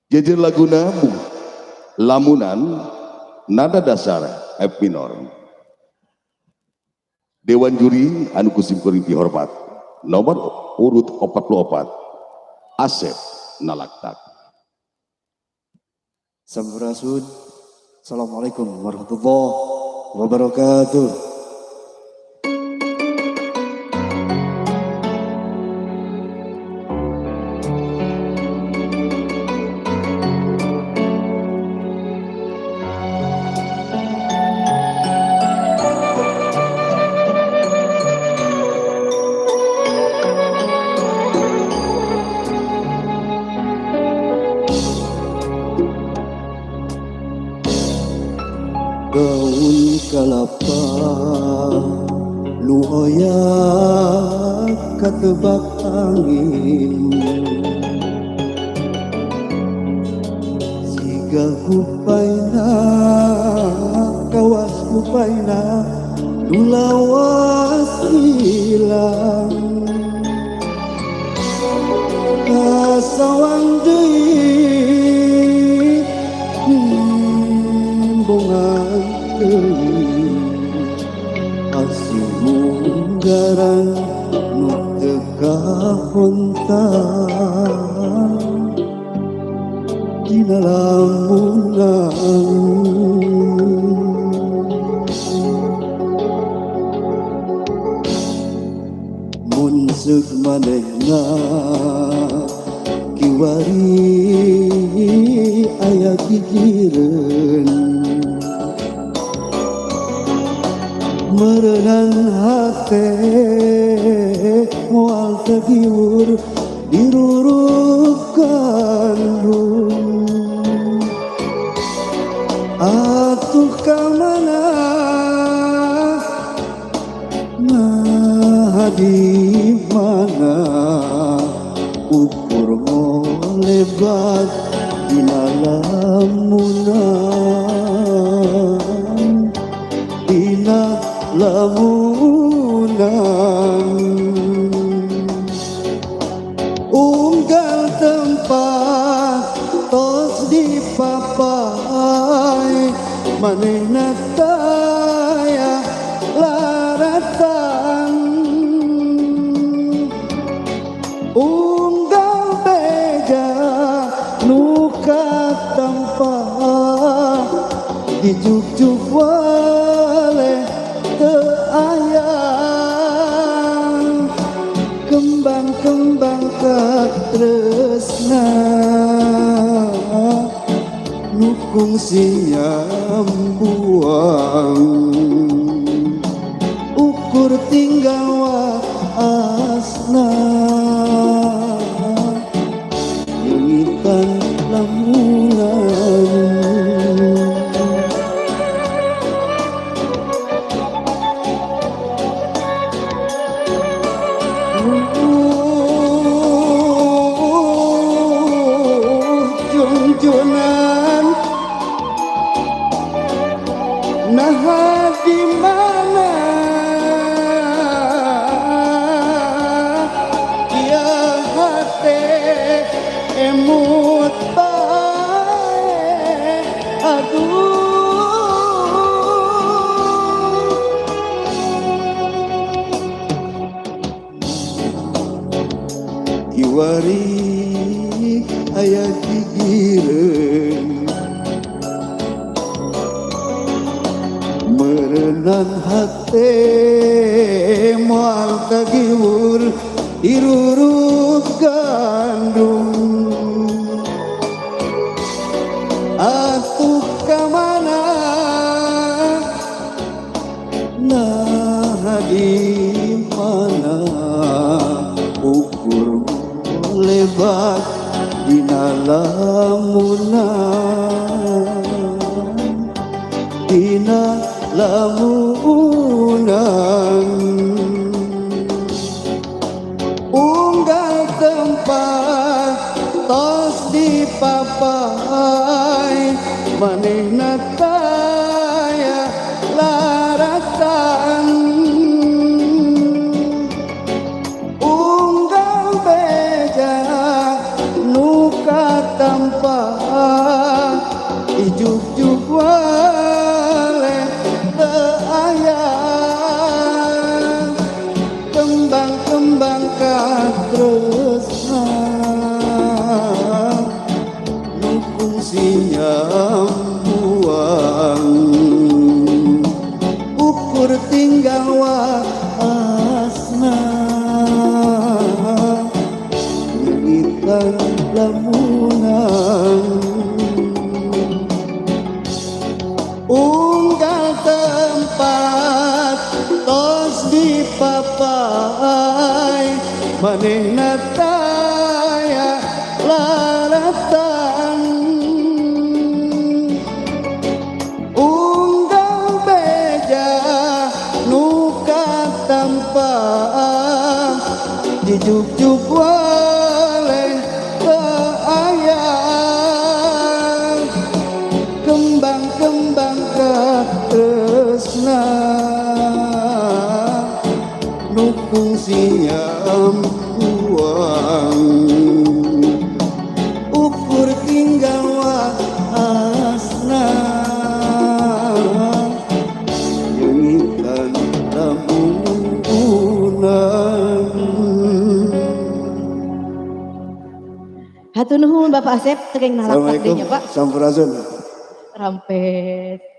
Jejer laguna lamunan nada dasar F minor. Dewan juri anu kusim kuring dihormat nomor urut 44 Asep Nalaktak. Sampurasun. Assalamualaikum warahmatullahi wabarakatuh. Gaun kalapa luhoya katebak angin siga hupaina kawas hupaina dulawas hilang kasawang deui bongan asih munggaran nu teu kahontan dina lamunan mun seuk manehna kiwari aya gigireun merenang hate moal tergiur diruruk kandung atuh kamana nah di mana ukur molebat dina lamunan dina lamunan unggal tempat tos dipapai manehna taya laratan unggal beja nu katampa dijuk-juk waleh teu aya kembang-kembang katresna nu kungsi nyambuang ukur tinggal waasna ngitan lamunan junjunan nah di mana ya hate emut bae aduh kiwari aya gigireun merenang hate moal kagiur diruruk gandung atuh kamana nah di mana ukur lebat dina lamunan dina lamunan unggal tempat tos dipapai manehna taya laratan unggal beja nu kata tanpa ijuk-juk wale ayah kembang-kembang katresna nukung sinyam buang ukur tinggal waasna nyanyikan lamunan unggal tempat tos dipapai manehna taya laratan unggal beja nuka tanpa dijuk-juk wale ke ayah kembang-kembang katresna nukung sinyam buang ukur tinggal waasna nyanyikan lamunan. Hatur nuhun Bapak Asep teuing nalak takdinya Pak. Sampurasun. Rampet.